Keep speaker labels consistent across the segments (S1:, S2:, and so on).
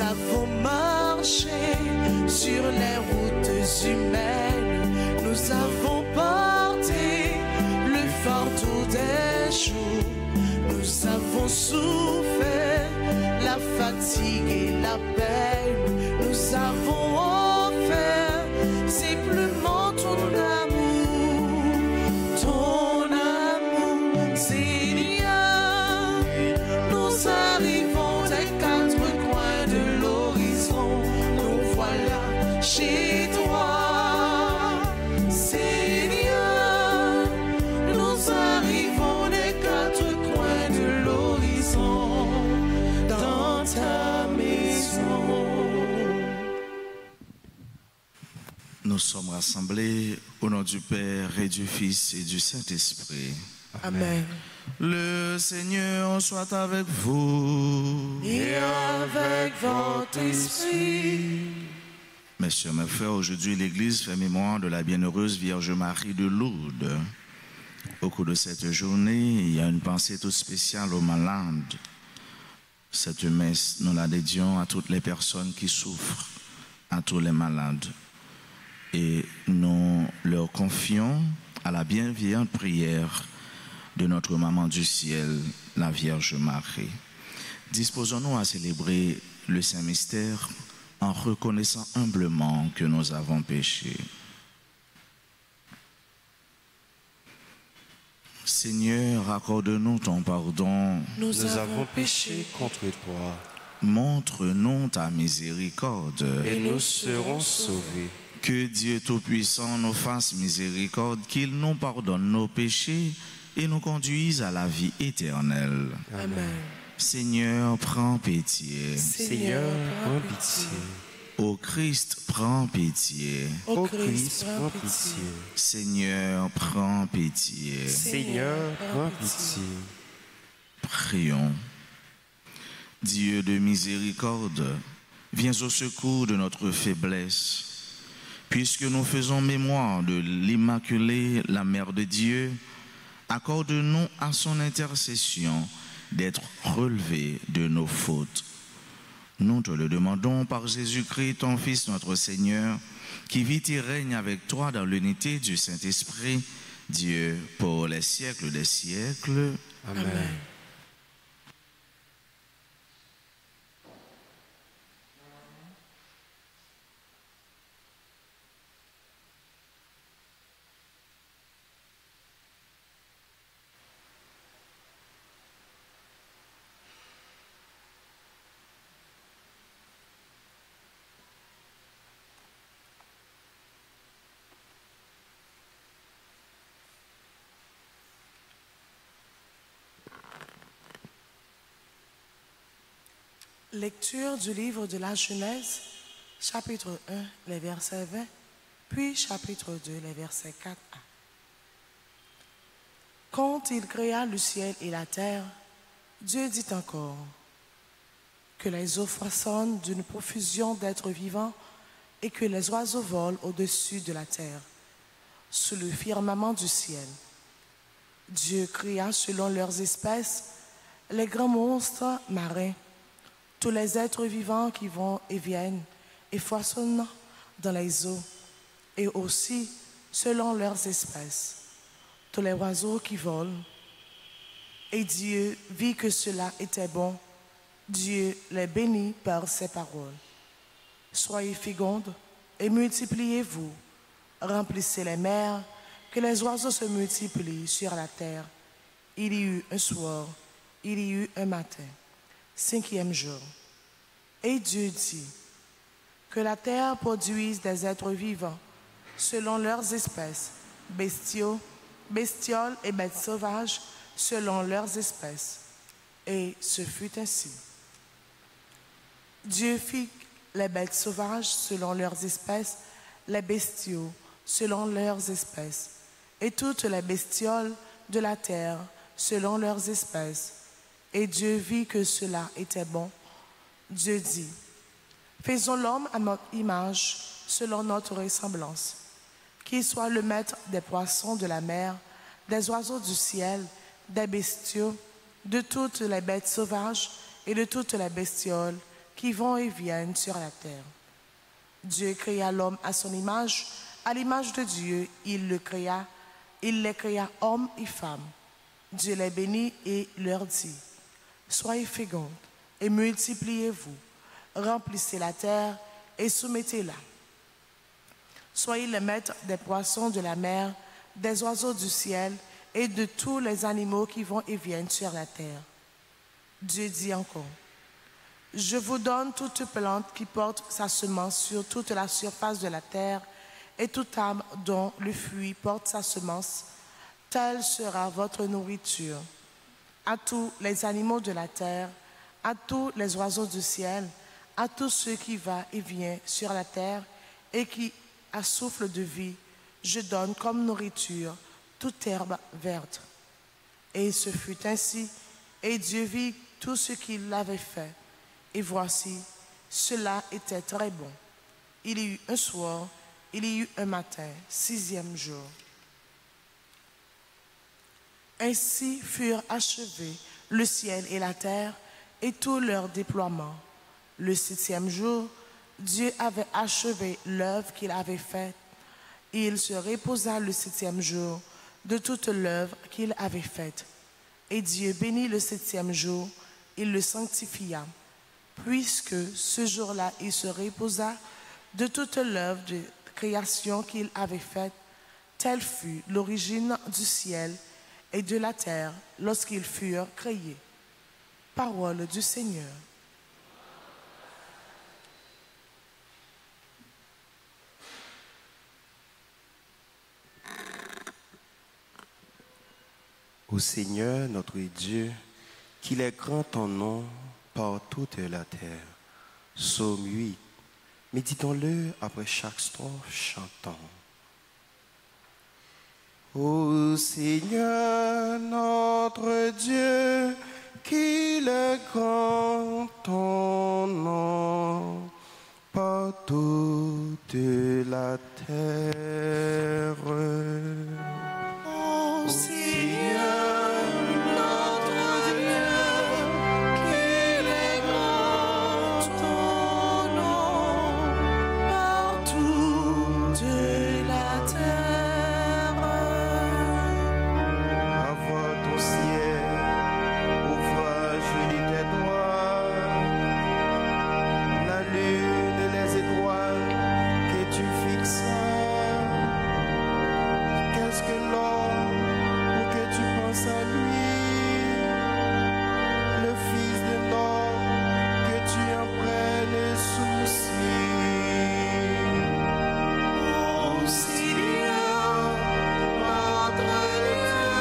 S1: avons marché sur les routes humaines, nous avons porté le fardeau des jours, nous avons souffert la fatigue et la peine, nous avons offert simplement ton amour, Seigneur. Nous arrivons des quatre coins de l'horizon, nous voilà chez toi, Seigneur. Nous arrivons des quatre coins de l'horizon, dans ta maison.
S2: Nous sommes rassemblés au nom du Père et du Fils et du Saint-Esprit.
S1: Amen.
S2: Le Seigneur soit avec vous.
S1: Et avec votre esprit.
S2: Mes sœurs, mes frères, aujourd'hui l'Église fait mémoire de la bienheureuse Vierge Marie de Lourdes. Au cours de cette journée, il y a une pensée toute spéciale aux malades. Cette messe, nous la dédions à toutes les personnes qui souffrent, à tous les malades. Et nous leur confions à la bienveillante prière de notre Maman du Ciel, la Vierge Marie. Disposons-nous à célébrer le Saint-Mystère en reconnaissant humblement que nous avons péché. Seigneur, accorde-nous ton pardon.
S3: Nous avons péché contre toi.
S2: Montre-nous ta miséricorde.
S3: Et nous serons sauvés.
S2: Que Dieu Tout-Puissant nous fasse miséricorde, qu'il nous pardonne nos péchés et nous conduise à la vie éternelle.
S1: Amen.
S2: Seigneur, prends pitié.
S3: Seigneur, prends pitié.
S2: Ô Christ, prends pitié.
S1: Ô
S3: Christ, prends pitié.
S2: Seigneur, prends pitié.
S3: Seigneur, prends pitié.
S2: Prions. Dieu de miséricorde, viens au secours de notre faiblesse. Puisque nous faisons mémoire de l'Immaculée, la Mère de Dieu, accorde-nous à son intercession d'être relevés de nos fautes. Nous te le demandons par Jésus-Christ, ton Fils, notre Seigneur, qui vit et règne avec toi dans l'unité du Saint-Esprit, Dieu, pour les siècles des siècles.
S3: Amen.
S1: Lecture du livre de la Genèse, chapitre 1, les versets 20, puis chapitre 2, les versets 4a. Quand il créa le ciel et la terre, Dieu dit encore que les eaux foisonnent d'une profusion d'êtres vivants et que les oiseaux volent au-dessus de la terre, sous le firmament du ciel. Dieu créa selon leurs espèces les grands monstres marins, tous les êtres vivants qui vont et viennent et foisonnent dans les eaux, et aussi, selon leurs espèces, tous les oiseaux qui volent. Et Dieu vit que cela était bon. Dieu les bénit par ses paroles. Soyez fécondes et multipliez-vous, remplissez les mers, que les oiseaux se multiplient sur la terre. Il y eut un soir, il y eut un matin, 5e jour. Et Dieu dit que la terre produise des êtres vivants selon leurs espèces, bestioles et bêtes sauvages selon leurs espèces. Et ce fut ainsi. Dieu fit les bêtes sauvages selon leurs espèces, les bestiaux selon leurs espèces, et toutes les bestioles de la terre selon leurs espèces. Et Dieu vit que cela était bon. Dieu dit, faisons l'homme à notre image, selon notre ressemblance, qu'il soit le maître des poissons de la mer, des oiseaux du ciel, des bestiaux, de toutes les bêtes sauvages et de toutes les bestioles qui vont et viennent sur la terre. Dieu créa l'homme à son image, à l'image de Dieu, il les créa hommes et femmes. Dieu les bénit et leur dit, soyez fécondes et multipliez-vous, remplissez la terre et soumettez-la. Soyez les maîtres des poissons de la mer, des oiseaux du ciel et de tous les animaux qui vont et viennent sur la terre. Dieu dit encore, je vous donne toute plante qui porte sa semence sur toute la surface de la terre et toute arbre dont le fruit porte sa semence, telle sera votre nourriture. À tous les animaux de la terre, à tous les oiseaux du ciel, à tous ceux qui va et vient sur la terre et qui a souffle de vie, je donne comme nourriture toute herbe verte. Et ce fut ainsi, et Dieu vit tout ce qu'il avait fait. Et voici, cela était très bon. Il y eut un soir, il y eut un matin, 6e jour. Ainsi furent achevés le ciel et la terre et tout leur déploiement. Le 7e jour, Dieu avait achevé l'œuvre qu'il avait faite. Et il se reposa le 7e jour de toute l'œuvre qu'il avait faite. Et Dieu bénit le 7e jour, il le sanctifia, puisque ce jour-là, il se reposa de toute l'œuvre de création qu'il avait faite. Telle fut l'origine du ciel et de la terre lorsqu'ils furent créés. Parole du Seigneur.
S3: Ô Seigneur, notre Dieu, qu'il est grand ton nom par toute la terre. Psaume 8. Méditons-le après chaque strophe, chantons. Ô Seigneur, notre Dieu, qu'il est grand ton nom par toute la terre.
S1: Ô Seigneur, notre Dieu, qu'il est grand ton nom par toute la terre.
S3: Avoir ton ciel, ouvrage de tes doigts, la lune et les étoiles que tu fixas. Qu'est-ce que l'homme pour que tu penses à lui, le Fils de l'homme que tu en prennes souci.
S1: Ô Seigneur, notre Dieu,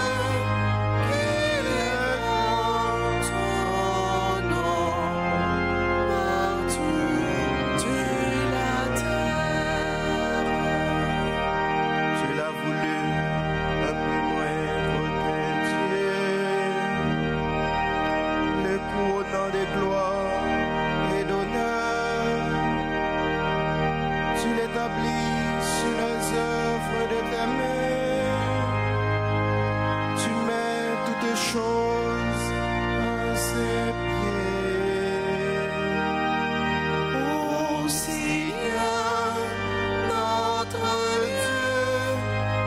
S1: qu'il est grand ton nom par toute la terre.
S3: Tu l'as voulu un peu moindre que Dieu, le couronnant de gloire et d'honneur. Tu l'établis sur les œuvres de tes mains. Tu mets toutes choses à ses pieds.
S1: Ô Seigneur, notre Dieu,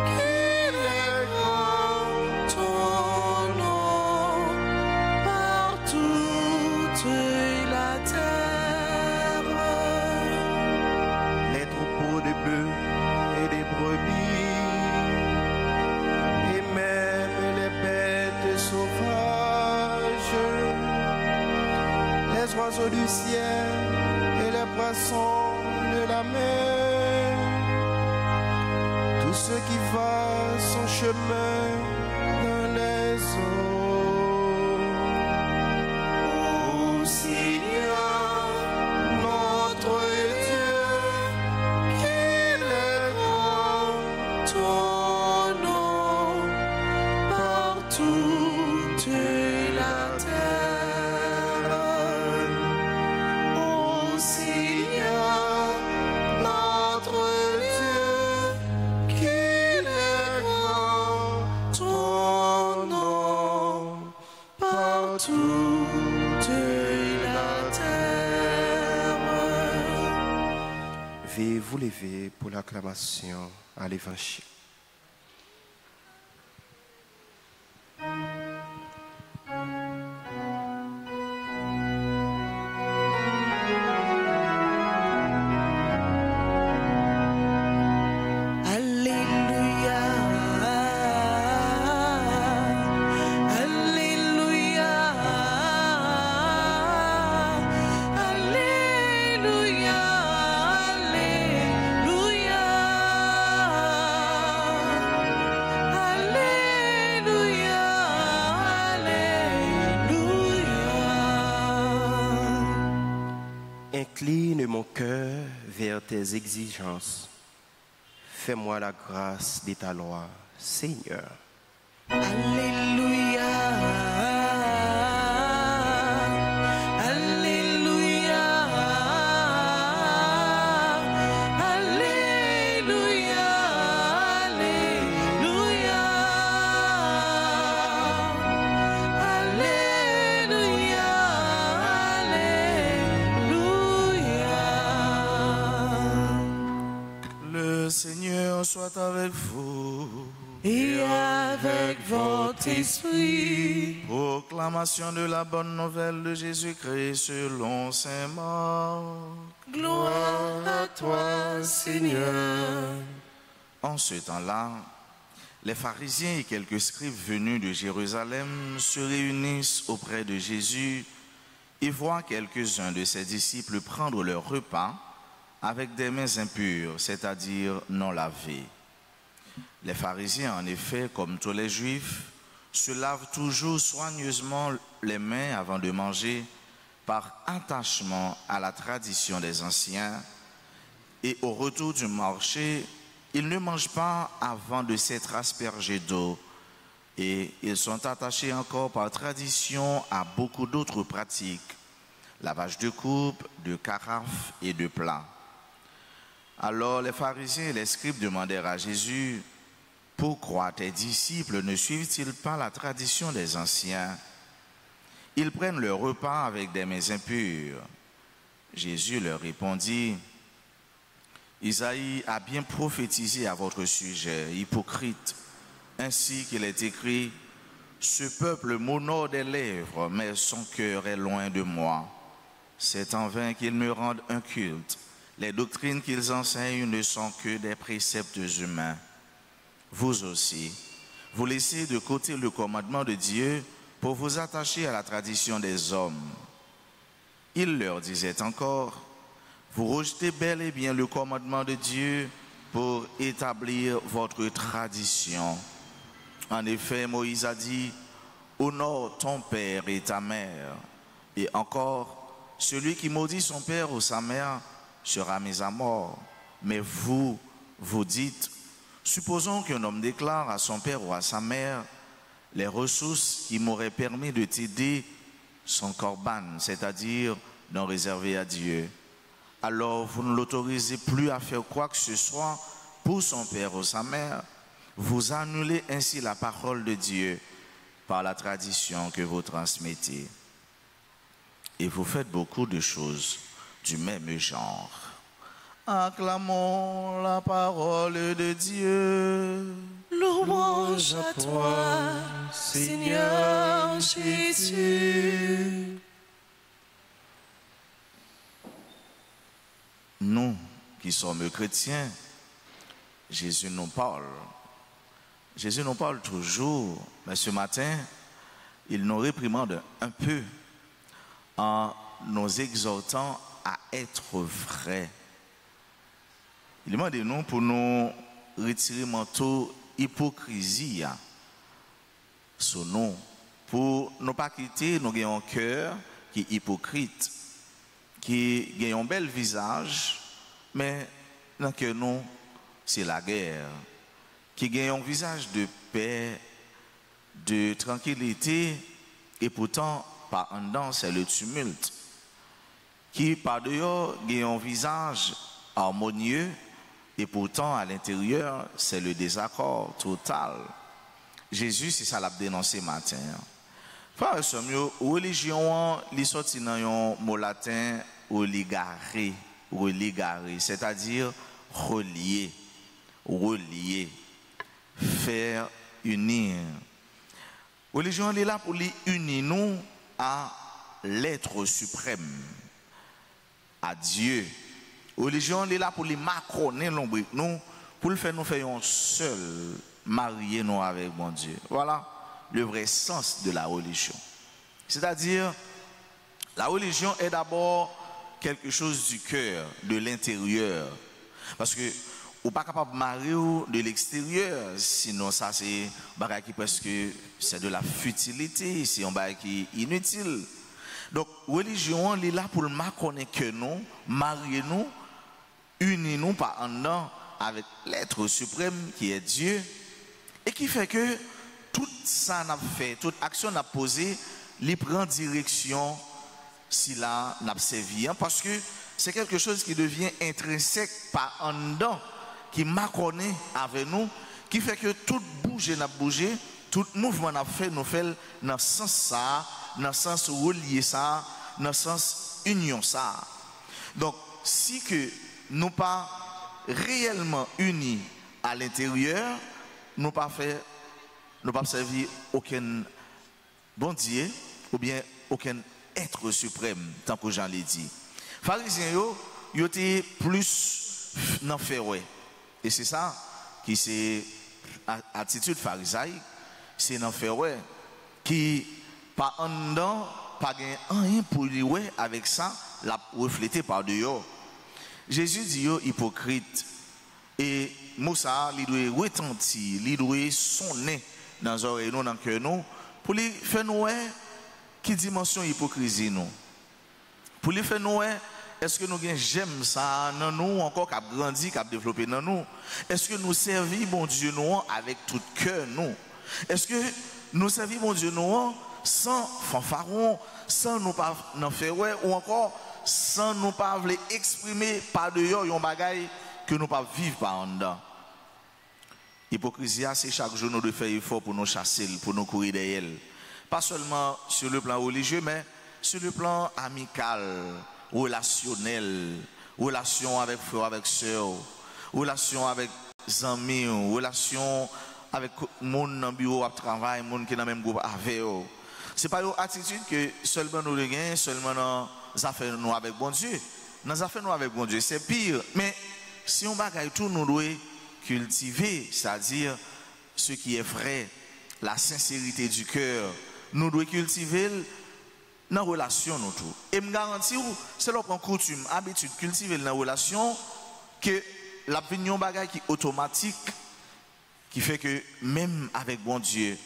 S1: qu'il est grand ton nom par toute la terre.
S3: Les troupeaux de bœufs et des brebis, et même les bêtes sauvages, les oiseaux du ciel et les poissons de la mer, tout ce qui va son chemin dans les eaux.
S1: Ô Seigneur, notre Dieu, qu'il est grand ton nom par toute la terre. Ô Seigneur, notre Dieu, qu'il est grand ton nom par toute la terre.
S3: vous lever pour l'acclamation à l'Évangile. Incline mon cœur vers tes exigences. Fais-moi la grâce de ta loi, Seigneur.
S1: Alléluia. Alléluia. Alléluia. Alléluia.
S2: Le Seigneur soit avec vous.
S1: Et avec votre esprit.
S2: Proclamation de la bonne nouvelle de Jésus-Christ selon saint Marc.
S1: Gloire à toi, Seigneur.
S2: En ce temps-là, les pharisiens et quelques scribes venus de Jérusalem se réunissent auprès de Jésus et voient quelques-uns de ses disciples prendre leur repas avec des mains impures, c'est-à-dire non lavées. Les pharisiens, en effet, comme tous les juifs, se lavent toujours soigneusement les mains avant de manger par attachement à la tradition des anciens. Et au retour du marché, ils ne mangent pas avant de s'être aspergés d'eau. Et ils sont attachés encore par tradition à beaucoup d'autres pratiques, lavage de coupes, de carafes et de plats. Alors les pharisiens et les scribes demandèrent à Jésus: pourquoi tes disciples ne suivent-ils pas la tradition des anciens? Ils prennent leur repas avec des mains impures. Jésus leur répondit: Isaïe a bien prophétisé à votre sujet, hypocrite, ainsi qu'il est écrit: ce peuple m'honore des lèvres, mais son cœur est loin de moi. C'est en vain qu'ils me rendent un culte. Les doctrines qu'ils enseignent ne sont que des préceptes humains. Vous aussi, vous laissez de côté le commandement de Dieu pour vous attacher à la tradition des hommes. Il leur disait encore: vous rejetez bel et bien le commandement de Dieu pour établir votre tradition. En effet, Moïse a dit: honore ton père et ta mère. Et encore, celui qui maudit son père ou sa mère sera mis à mort. Mais vous, vous dites: supposons qu'un homme déclare à son père ou à sa mère: les ressources qui m'auraient permis de t'aider sont corbanes, c'est-à-dire non réservées à Dieu. Alors vous ne l'autorisez plus à faire quoi que ce soit pour son père ou sa mère. Vous annulez ainsi la parole de Dieu par la tradition que vous transmettez. Et vous faites beaucoup de choses du même genre. Acclamons la parole de Dieu.
S1: Louange à toi, Seigneur Jésus.
S2: Nous qui sommes chrétiens, Jésus nous parle. Jésus nous parle toujours, mais ce matin, il nous réprimande un peu en nous exhortant à être vrais. Il demande de nous pour nous retirer manteau hypocrisie sur nous, pour ne pas quitter nous ayons un cœur qui est hypocrite, qui a un bel visage, mais dans que nous, c'est la guerre, qui a un visage de paix, de tranquillité, et pourtant, par en dedans, c'est le tumulte, qui par dehors a un visage harmonieux, et pourtant, à l'intérieur, c'est le désaccord total. Jésus, c'est ça l'a dénoncé matin. Frère, religion, li sorti dans un mot latin, oligaré, c'est-à-dire relier, faire unir. Religion elle est là pour unir nous à l'être suprême, à Dieu. Religion elle est là pour les macroner nous, pour le faire nous faire un seul, marier nous avec mon Dieu. Voilà le vrai sens de la religion. C'est-à-dire, la religion est d'abord quelque chose du cœur, de l'intérieur. Parce que ou pas capable de marier de l'extérieur, sinon ça c'est bagage qui presque c'est de la futilité, c'est un bagage qui est inutile. Donc religion elle est là pour marquer que nous, marier nous, unir nous par en dedans avec l'être suprême qui est Dieu et qui fait que tout ça n'a fait, toute action n'a posé, il prend direction si là n'a servi parce que c'est quelque chose qui devient intrinsèque par en dedans qui m'accorde avec nous, qui fait que tout bouger n'a bougé, tout mouvement n'a fait, nous fait dans le sens ça, dans le sens relier ça, dans le sens union ça. Donc, si que nous pas réellement unis à l'intérieur, nous pas servir aucun bon Dieu ou bien aucun être suprême, tant que Jean l'a dit. Pharisiens, ils étaient plus dans le fait. Et c'est ça qui c'est attitude pharisaique, c'est dans faire qui pas en dedans, pas rien pour lui avec ça, la refléter par dehors. Jésus dit yo hypocrite et Moussa il doit retentir, il doit sonner dans les oreilles nous dans le cœur nous pour lui faire nous qui dimension hypocrisie nous. Pour lui faire nous est-ce que nous j'aime ça dans nous encore qu'a grandi, qu'a développé dans nous? Est-ce que nous servons bon Dieu nous avec tout cœur nous? Est-ce que nous servons bon Dieu nous sans fanfaron, sans nous pas n'en faire ou encore sans nous pas vouloir exprimer par dehors un bagaille que nous pas vivre par en dedans? Hypocrisie c'est chaque jour nous devons faire effort pour nous chasser, pour nous courir derrière elle. Pas seulement sur le plan religieux mais sur le plan amical, relationnel, relation avec frère, avec soeur, relation avec amis, relation avec monde dans le bureau de travail, monde qui est dans le même groupe avec eux. Ce n'est pas une attitude que seulement nous gagnons, seulement dans les affaires nous avec bon Dieu. Dans les affaires nous avec bon Dieu, c'est pire. Mais si on bagaille tout, nous devons cultiver, c'est-à-dire ce qui est vrai, la sincérité du cœur. Nous devons cultiver dans la relation nous tout. Et me garantis c'est notre coutume, habitude cultiver dans la relation que l'opinion bagaille qui est automatique qui fait que même avec bon Dieu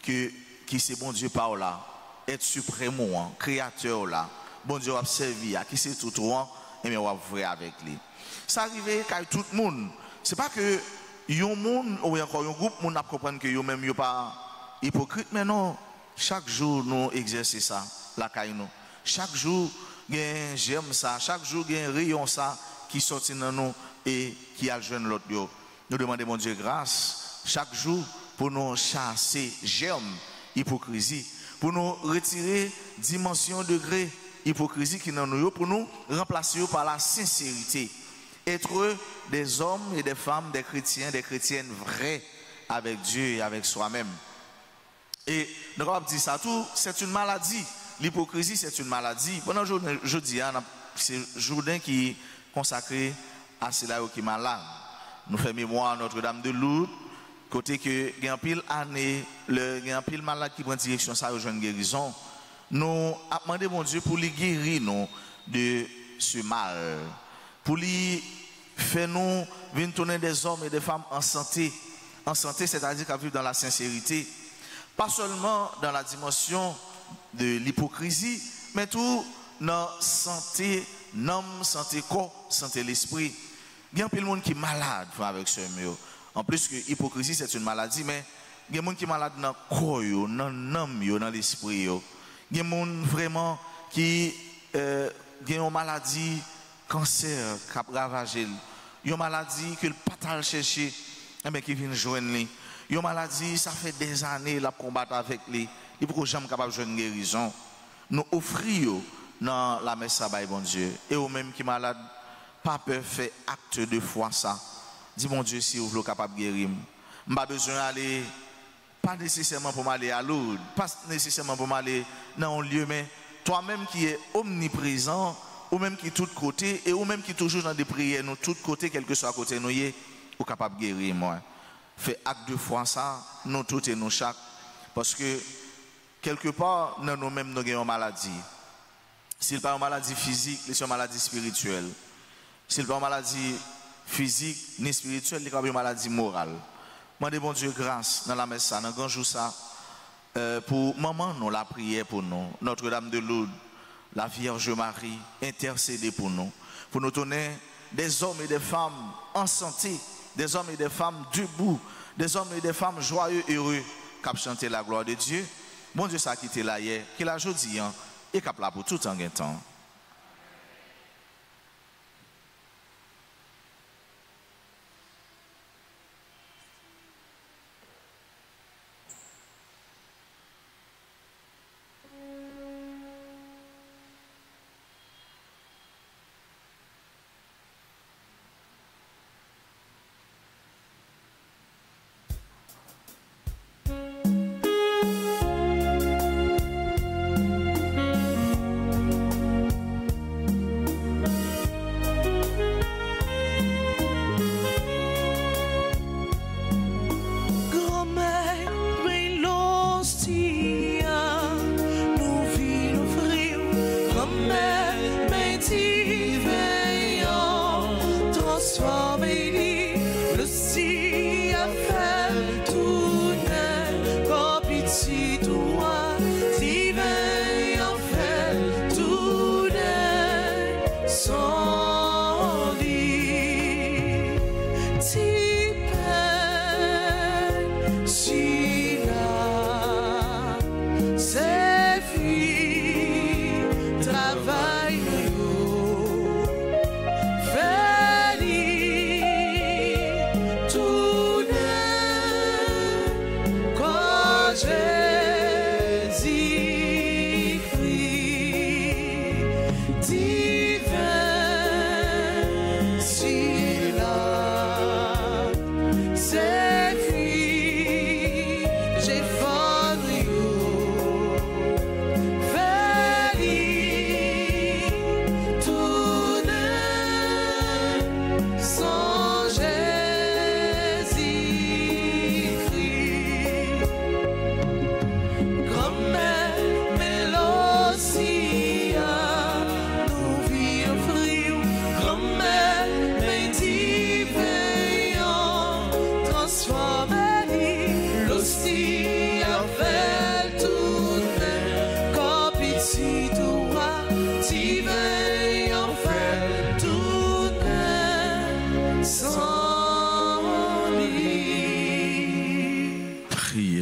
S2: qui c'est bon Dieu par là, être suprême créateur là, bon Dieu a servi à qui c'est tout droit et mais on va vrai avec lui. Ça arrive quand tout le monde, c'est pas que yon monde ou encore un groupe monde a comprendre que yo même yo pas hypocrite mais non, chaque jour nous exercer ça. La caille nous. Chaque jour, gen j'aime ça. Chaque jour, gen rayon ça qui sortit dans nous et qui a jeune l'autre. Nous demandons mon Dieu grâce chaque jour pour nous chasser germe hypocrisie, pour nous retirer dimension degré hypocrisie qui dans nous, pour nous remplacer par la sincérité. Être des hommes et des femmes, des chrétiens, des chrétiennes vrais avec Dieu et avec soi-même. Et nous avons dit ça tout, c'est une maladie. L'hypocrisie, c'est une maladie. Pendant jeudi, c'est un jour qui est consacré à cela qui est malade. Nous faisons mémoire à Notre-Dame de Lourdes, côté que il y a un pile année, il y a un pile malade qui prend direction ça aux jeunes guérison. Nous avons demandé mon Dieu pour lui guérir nous de ce mal, pour lui faire nous venir tourner des hommes et des femmes en santé, c'est-à-dire qu'à vivre dans la sincérité, pas seulement dans la dimension de l'hypocrisie, mais tout dans santé, l'âme, santé corps, santé l'esprit. Il y a plein de monde qui est malade avec ce mot. En plus que l'hypocrisie c'est une maladie, mais il y a des gens qui sont malades dans le corps, dans l'âme, dans l'esprit. Il y a des gens vraiment qui ont une maladie, cancer, qui a ravagé. Il y a une maladie que le patal chercher, mais qui vient joindre lui. Il y a une maladie, ça fait des années la combattre avec lui. Il faut que jamais capable de jouer une guérison. Nous offrir dans la messe sabbat bon Dieu. Et eux même qui malades, pas peur, fait acte de foi ça. Dis mon Dieu si vous voulez capable de guérir. Je n'ai pas besoin d'aller, pas nécessairement pour m'aller à Lourdes, pas nécessairement pour m'aller dans un lieu, mais toi-même qui es omniprésent, ou même qui est tout côté, et ou même qui est toujours dans des prières, nous tout côté, quel que soit à côté nous, ou capable de guérir moi. Fait acte de foi ça, nous tous et nous chaque, parce que quelque part, nous-mêmes nous avons une maladie. S'il n'y a pas une maladie physique, c'est une maladie spirituelle. S'il n'y a pas une maladie physique ni spirituelle, il y a une maladie morale. Moi, bon Dieu, grâce dans la messe, dans le grand jour, ça, pour maman, nous la prière pour nous, Notre-Dame de Lourdes, la Vierge Marie, intercéder pour nous donner des hommes et des femmes en santé, des hommes et des femmes debout, des hommes et des femmes joyeux, heureux, qui chanter la gloire de Dieu. Bon Dieu, ça a quitté là hier, qui l'a aujourd'hui, et qui a là pour tout en temps.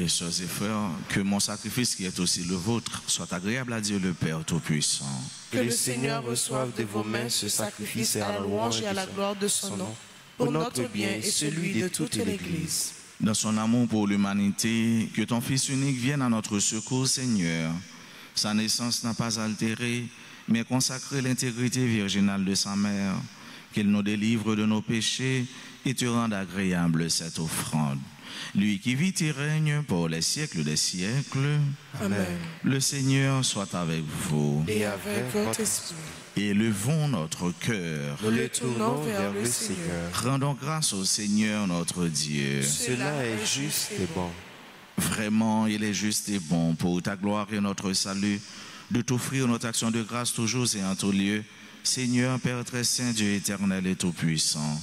S2: Sœurs et frères, que mon sacrifice qui est aussi le vôtre soit agréable à Dieu le Père Tout-Puissant.
S3: Que le Seigneur reçoive de vos mains ce sacrifice à la louange et à la gloire de son nom, pour notre bien et celui de toute l'Église.
S2: Dans son amour pour l'humanité, que ton Fils unique vienne à notre secours, Seigneur. Sa naissance n'a pas altéré, mais consacré l'intégrité virginale de sa mère. Qu'il nous délivre de nos péchés et te rende agréable cette offrande. Lui qui vit et règne pour les siècles des siècles.
S3: Amen.
S2: Le Seigneur soit avec vous.
S3: Et avec votre esprit.
S2: Élevons notre cœur.
S3: Nous le tournons vers le Seigneur.
S2: Rendons grâce au Seigneur notre Dieu.
S3: Cela est juste et bon.
S2: Vraiment, il est juste et bon pour ta gloire et notre salut de t'offrir notre action de grâce toujours et en tout lieu. Seigneur, Père très saint, Dieu éternel et tout-puissant.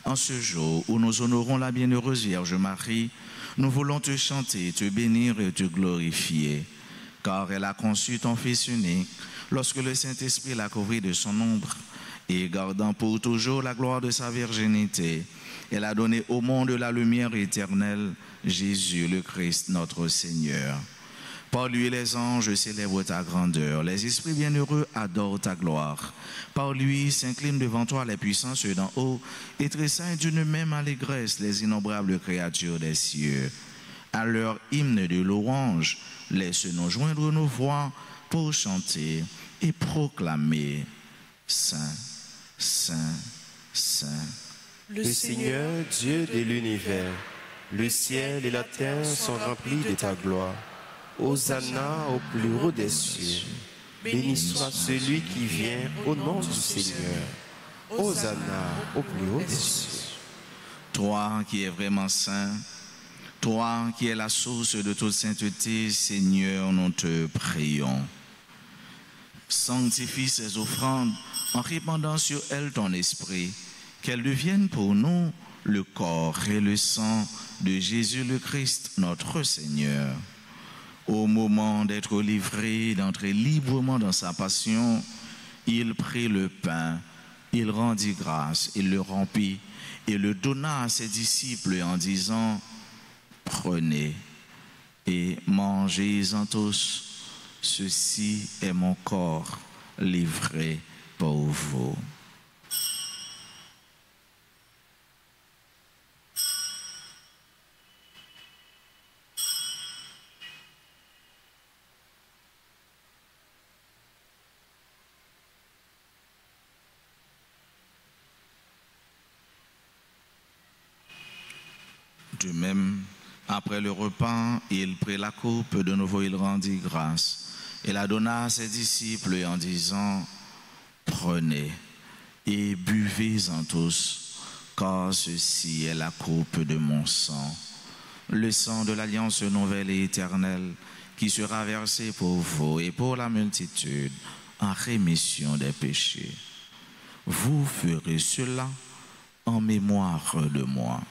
S2: En ce jour où nous honorons la bienheureuse Vierge Marie, nous voulons te chanter, te bénir et te glorifier, car elle a conçu ton Fils unique lorsque le Saint-Esprit l'a couvert de son ombre, et gardant pour toujours la gloire de sa virginité, elle a donné au monde la lumière éternelle, Jésus le Christ notre Seigneur. Par lui, les anges célèbrent ta grandeur, les esprits bienheureux adorent ta gloire. Par lui, s'inclinent devant toi les puissances d'en haut, et tressaillent d'une même allégresse les innombrables créatures des cieux. À leur hymne de louange, laisse-nous joindre nos voix pour chanter et proclamer Saint, Saint, Saint.
S3: Le Seigneur, Dieu de l'univers, le ciel et la terre sont remplis de ta gloire. Hosanna au plus haut des cieux. Béni soit celui qui vient au nom du Seigneur. Hosanna au plus haut des cieux.
S2: Toi qui es vraiment saint, toi qui es la source de toute sainteté, Seigneur, nous te prions. Sanctifie ces offrandes en répandant sur elles ton esprit, qu'elles deviennent pour nous le corps et le sang de Jésus le Christ, notre Seigneur. Au moment d'être livré, d'entrer librement dans sa passion, il prit le pain, il rendit grâce, il le rompit et le donna à ses disciples en disant: prenez et mangez-en tous, ceci est mon corps livré pour vous. De même, après le repas, il prit la coupe, de nouveau il rendit grâce et la donna à ses disciples en disant: prenez et buvez-en tous, car ceci est la coupe de mon sang, le sang de l'alliance nouvelle et éternelle qui sera versé pour vous et pour la multitude en rémission des péchés. Vous ferez cela en mémoire de moi.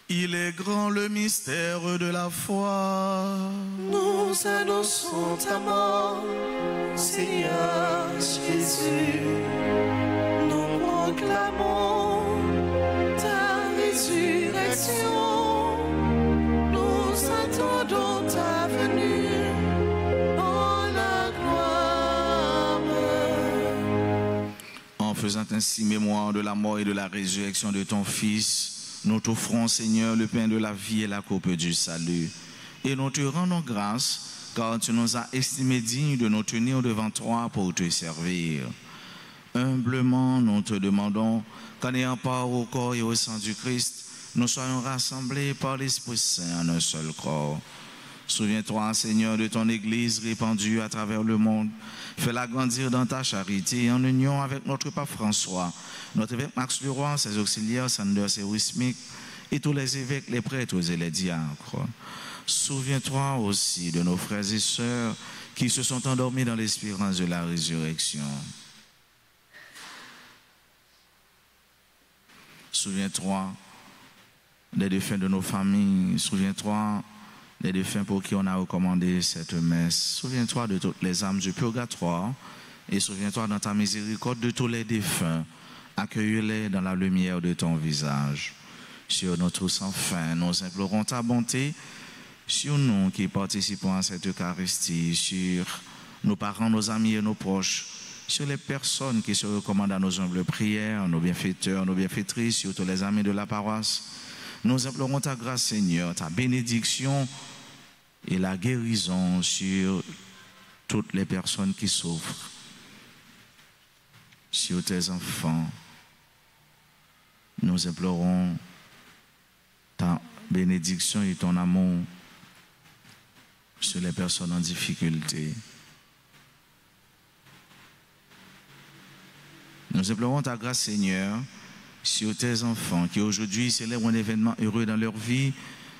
S2: Il est grand le mystère de la foi.
S3: Nous annonçons ta mort, Seigneur Jésus. Nous proclamons ta résurrection. Nous attendons ta venue en la gloire.
S2: En faisant ainsi mémoire de la mort et de la résurrection de ton Fils, nous t'offrons, Seigneur, le pain de la vie et la coupe du salut. Et nous te rendons grâce, car tu nous as estimés dignes de nous tenir devant toi pour te servir. Humblement, nous te demandons qu'en ayant part au corps et au sang du Christ, nous soyons rassemblés par l'Esprit Saint en un seul corps. Souviens-toi, Seigneur, de ton Église répandue à travers le monde. Fais-la grandir dans ta charité en union avec notre pape François, notre évêque Max Leroy, ses auxiliaires Sanders et Wismic, et tous les évêques, les prêtres et les diacres. Souviens-toi aussi de nos frères et sœurs qui se sont endormis dans l'espérance de la résurrection. Souviens-toi des défunts de nos familles. Souviens-toi des défunts pour qui on a recommandé cette messe. Souviens-toi de toutes les âmes du purgatoire et souviens-toi dans ta miséricorde de tous les défunts. Accueille-les dans la lumière de ton visage. Sur nous tous enfin, nous implorons ta bonté sur nous qui participons à cette Eucharistie, sur nos parents, nos amis et nos proches, sur les personnes qui se recommandent à nos humbles prières, nos bienfaiteurs, nos bienfaitrices, sur tous les amis de la paroisse. Nous implorons ta grâce, Seigneur, ta bénédiction et la guérison sur toutes les personnes qui souffrent, sur tes enfants. Nous implorons ta bénédiction et ton amour sur les personnes en difficulté. Nous implorons ta grâce, Seigneur, sur tes enfants qui aujourd'hui célèbrent un événement heureux dans leur vie,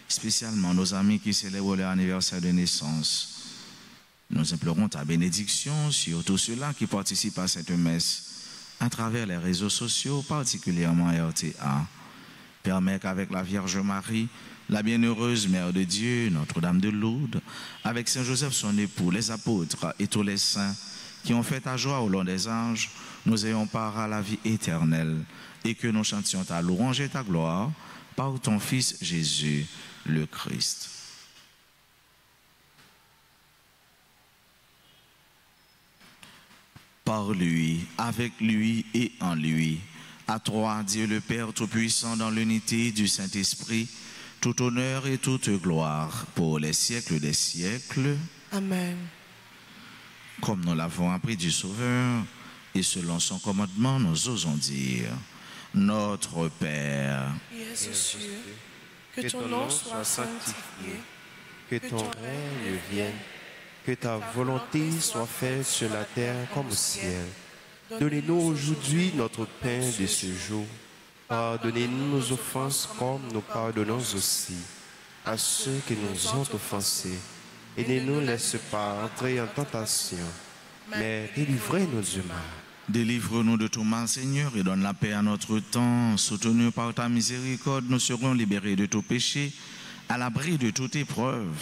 S2: spécialement nos amis qui célèbrent leur anniversaire de naissance. Nous implorons ta bénédiction sur tous ceux-là qui participent à cette messe à travers les réseaux sociaux, particulièrement RTA. Permets qu'avec la Vierge Marie, la bienheureuse Mère de Dieu, Notre-Dame de Lourdes, avec Saint Joseph son époux, les apôtres et tous les saints qui ont fait ta joie au long des âges, nous ayons part à la vie éternelle et que nous chantions ta louange et ta gloire par ton Fils Jésus, le Christ. par lui, avec lui et en lui. À toi, Dieu le Père Tout-Puissant, dans l'unité du Saint-Esprit, tout honneur et toute gloire pour les siècles des siècles.
S1: Amen.
S2: Comme nous l'avons appris du Sauveur, et selon son commandement, nous osons dire: Notre Père,
S1: qui es aux cieux, que ton nom soit sanctifié,
S3: que ton règne vienne, que ta volonté soit faite sur la terre comme au ciel. Donnez-nous aujourd'hui notre pain de ce jour. Pardonnez-nous nos offenses comme nous pardonnons aussi à ceux qui nous ont offensés. Et ne nous laisse pas entrer en tentation, mais délivrez-nous du mal.
S2: délivre-nous de tout mal, Seigneur, et donne la paix à notre temps. Soutenus par ta miséricorde, nous serons libérés de tout péché, à l'abri de toute épreuve.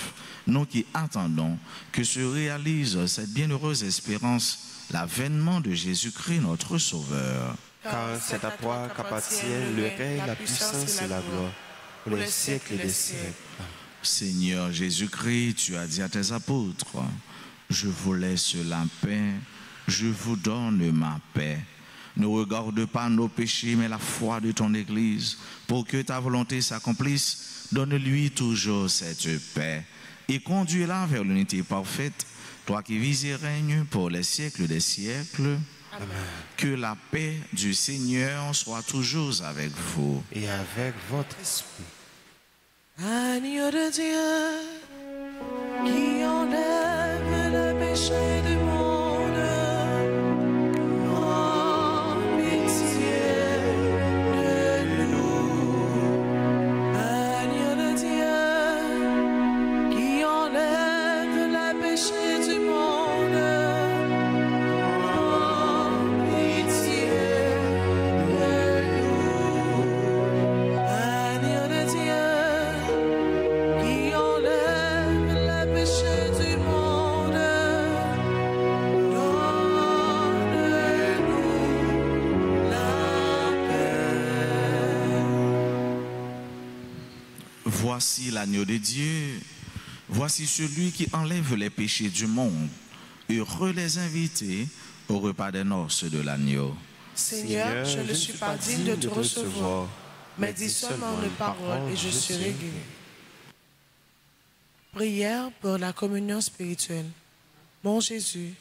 S2: Nous qui attendons que se réalise cette bienheureuse espérance, l'avènement de Jésus-Christ, notre Sauveur.
S3: Car c'est à toi qu'appartiennent le règne, la puissance et la gloire, pour les siècles des siècles.
S2: Seigneur Jésus-Christ, tu as dit à tes apôtres: je vous laisse la paix, je vous donne ma paix. Ne regarde pas nos péchés, mais la foi de ton Église. Pour que ta volonté s'accomplisse, donne-lui toujours cette paix et conduis-la vers l'unité parfaite, toi qui vis et règnes pour les siècles des siècles.
S3: Amen.
S2: Que la paix du Seigneur soit toujours avec vous.
S3: Et avec votre esprit.
S1: Agneau de Dieu, qui enlève le péché du monde, en pitié de nous. Agneau de Dieu, qui enlève le péché du monde, en pitié de nous. Agneau de Dieu, qui enlève le péché du monde, donne-nous la paix.
S2: Voici l'agneau de Dieu, voici celui qui enlève les péchés du monde. Heureux les invités au repas des noces de l'agneau.
S1: Seigneur, je ne suis pas digne de te recevoir, mais dis seulement une parole et je serai guéri. Prière pour la communion spirituelle. Mon Jésus,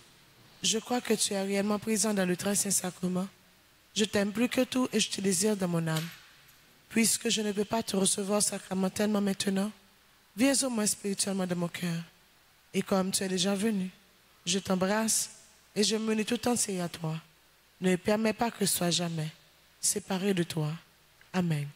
S1: je crois que tu es réellement présent dans le très saint sacrement. Je t'aime plus que tout et je te désire dans mon âme. Puisque je ne peux pas te recevoir sacramentellement maintenant, viens au moins spirituellement dans mon cœur. Et comme tu es déjà venu, je t'embrasse et je me unis tout entier à toi. Ne permets pas que je sois jamais séparé de toi. Amen.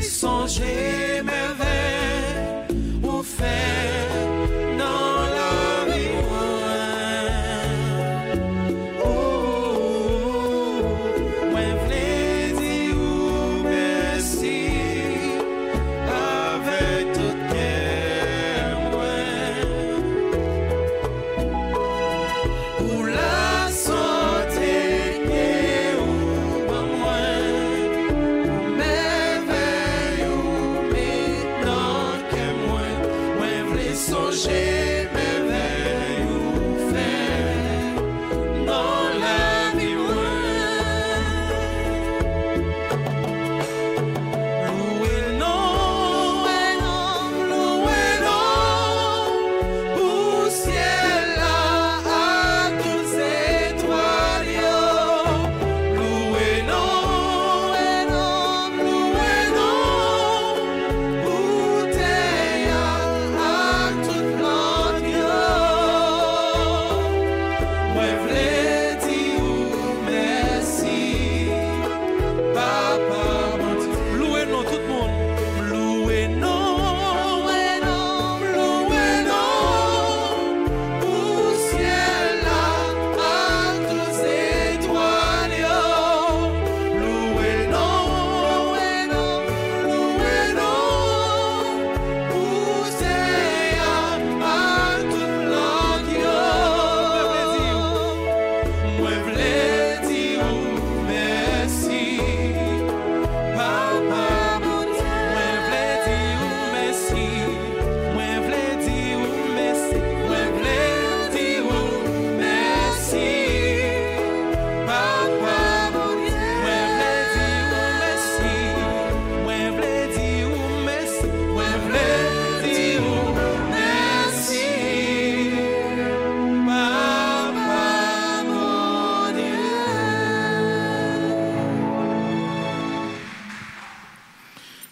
S3: Songer merveille ou faire dans la vie. Moi v'lais dire merci avec tout cœur. Pour la santé ou pour moi. Songer merveille ou faire dans la vie. Louer non, pour ciel là à toutes étoiles. Louer non, pour terre à toute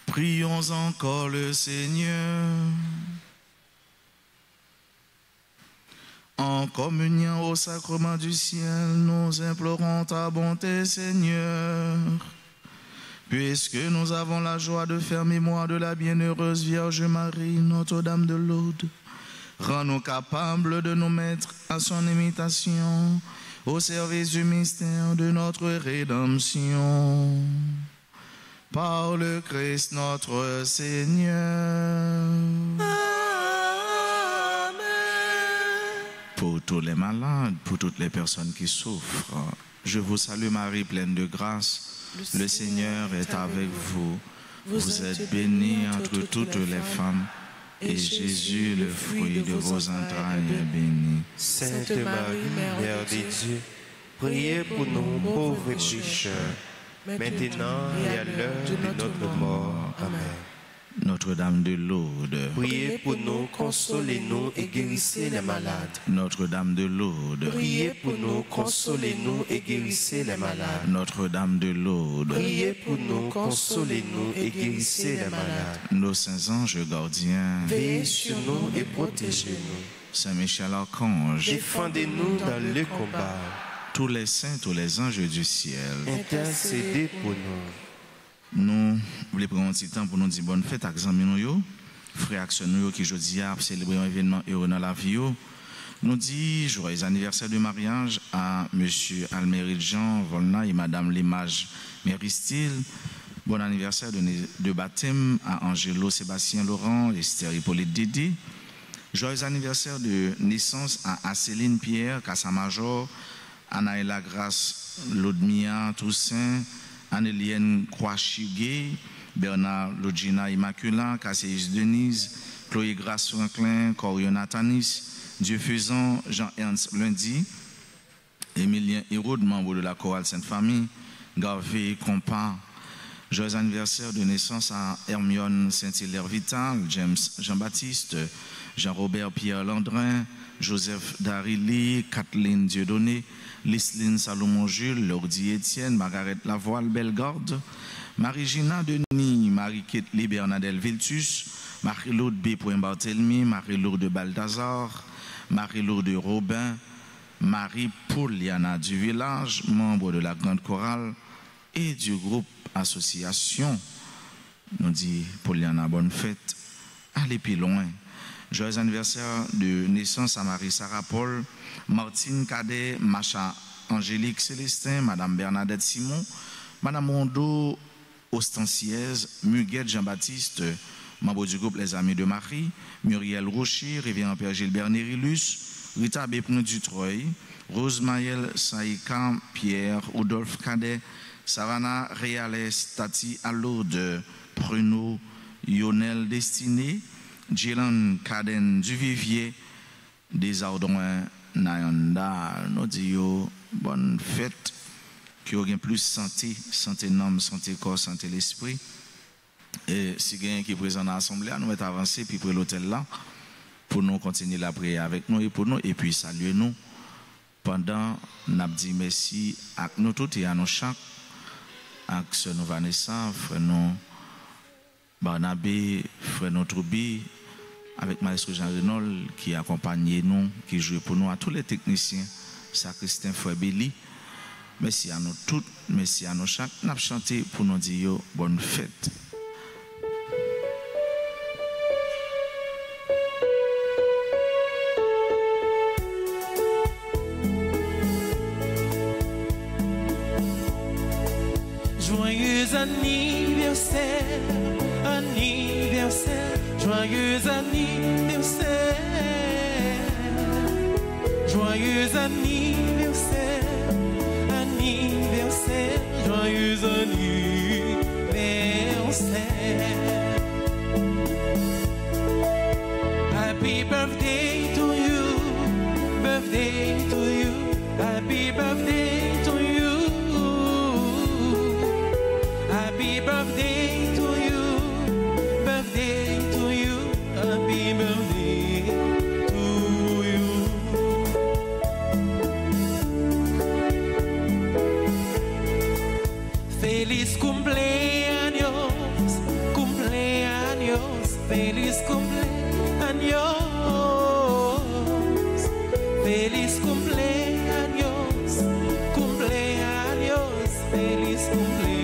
S2: Prions encore le Seigneur. En communion au sacrement du ciel, nous implorons ta bonté, Seigneur. Puisque nous avons la joie de faire mémoire de la bienheureuse Vierge Marie, Notre-Dame de Lourdes, rends-nous capables de nous mettre à son imitation au service du mystère de notre rédemption. Par le Christ notre Seigneur.
S3: Amen.
S2: Pour tous les malades, pour toutes les personnes qui souffrent, je vous salue Marie, pleine de grâce. Le Seigneur est avec vous. Vous êtes bénie entre toutes les femmes, et Jésus, le fruit de vos entrailles, est béni.
S3: Sainte Marie, Mère de Dieu, priez pour nous pauvres pécheurs, maintenant et à l'heure de notre mort. Amen.
S2: Notre-Dame de Lourdes,
S3: Priez pour nous, consolez-nous et guérissez les malades.
S2: Notre-Dame de Lourdes,
S3: Priez pour nous, consolez-nous et guérissez les malades.
S2: Notre-Dame de Lourdes,
S3: Priez pour nous, consolez-nous et guérissez les malades.
S2: nos saints anges gardiens,
S3: Veillez sur nous et protégez-nous.
S2: Saint Michel Archange,
S3: Défendez-nous dans le combat.
S2: tous les saints, tous les anges du ciel,
S3: Intercédez pour nous.
S2: nous voulons prendre un petit temps pour nous dire bonne fête à nous, frères actions nous qui aujourd'hui a célébré un événement heureux dans la vie. Nous dit joyeux anniversaire de mariage à monsieur Alméry Jean Volna et madame Limage Méristyle. Bon anniversaire de baptême à Angelo Sébastien Laurent et Esther Hippolyte Dédé. Joyeux anniversaire de naissance à Céline Pierre, Cassamajor, Anaëla Grace Lodmia Toussaint, Annélienne Croix-Chiguet, Bernard Logina Immacula, Casséis Denise, Chloé Grace Franklin, Corion Nathanis, Dieu faisant Jean-Ernst Lundi, Émilien Hérode, membre de la chorale Sainte-Famille, Garvé Compas. Joyeux anniversaire de naissance à Hermione Saint-Hilaire Vital, James Jean-Baptiste, Jean-Robert Pierre Landrin, Joseph Darili, Kathleen Dieudonné, Lisline Salomon Jules, Lordi Étienne, Margaret Lavoile Bellegarde, Marie-Gina Denis, Marie-Kate Bernadette Viltus, Marie-Laude B. Barthélemy, Marie-Lourde Balthazar, Marie-Lourde Robin, Marie-Pauliana du village, membre de la grande chorale et du groupe association. Nous dit Pauliana, bonne fête. Allez plus loin. Joyeux anniversaire de naissance à Marie-Sarah Paul, Martine Cadet, Macha Angélique Célestin, Madame Bernadette Simon, Madame Mondo Ostanciez, Muguette Jean-Baptiste, membre du groupe Les Amis de Marie, Muriel Rocher, Révérend Père Gilbert Nérilus, Rita Bépin Dutreuil, Rose Maël Saïka, Pierre, Rodolphe Cadet, Savannah Réales, Tati Allode, Pruno, Lionel Destiné, Jélan Caden Duvivier, Desardouin Nayanda. Nous disons bonne fête, qui aura plus santé, santé l'âme, santé corps, santé l'esprit. Et si quelqu'un qui est présent dans l'assemblée, nous allons avancer puis pour l'hôtel là, pour nous continuer la prière avec nous et pour nous, et puis saluer nous. Pendant, nous avons dit merci à nous tous et à nous chaque, à sœur nous Vanessa, frère nous Barnabé, frère nous Troubi, avec maestro Jean Renaud qui accompagne nous, qui joue pour nous, à tous les techniciens, sacristain frère Béli. Merci à nous tous, merci à nous chaque. Nous avons chanté pour nous dire bonne fête.
S4: Joyeux anniversaire, anniversaire, joyeux anniversaire, joyeux anniversaire, anniversaire, joyeux anniversaire. Happy birthday to you, birthday to you, happy birthday to you. Happy birthday to you, birthday to you, happy birthday to you. Feliz cumpleaños, cumpleaños, feliz cumpleaños, feliz cumpleaños, cumpleaños, feliz cumpleaños.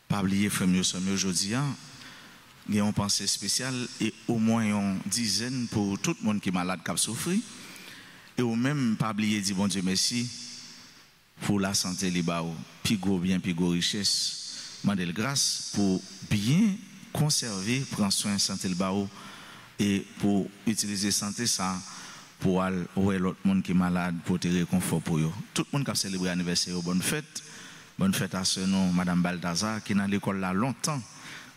S2: Pas oublier, frère, nous sommes aujourd'hui, il y a une pensée spéciale et au moins une dizaine pour tout le monde qui est malade, qui a souffert. Et au même, pas oublier, dire bon Dieu merci pour la santé, les baos, puis gros bien, puis gros richesse. Mandel grâce pour bien conserver, prendre soin de santé, le bao, et pour utiliser santé, ça, pour aller l'autre monde qui est malade, pour te réconfort pour eux. Tout le monde qui a célébré l'anniversaire, bonne fête. Bonne fête à ce nom, Madame Balthazar, qui est dans l'école là longtemps,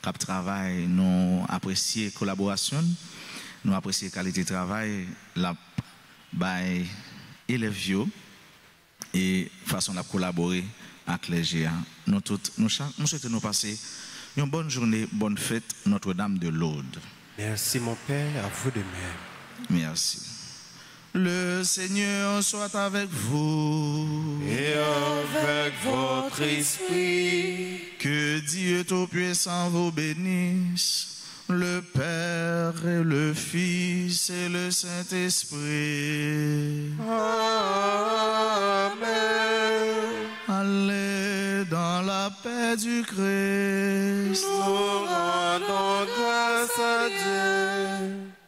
S2: qui travaille, nous apprécions la collaboration, nous apprécions la qualité de travail, la by élèves et façon de collaborer avec les GA. Nous souhaitons nous passer Une bonne journée, bonne fête, Notre-Dame de Lourdes.
S3: Merci mon Père, à vous de même.
S2: Merci. Le Seigneur soit avec vous.
S3: Et avec votre esprit.
S2: Que Dieu Tout-Puissant vous bénisse, le Père et le Fils et le Saint-Esprit.
S3: Amen.
S2: Allez dans la paix du Christ.
S3: Nous rendons grâce à Dieu.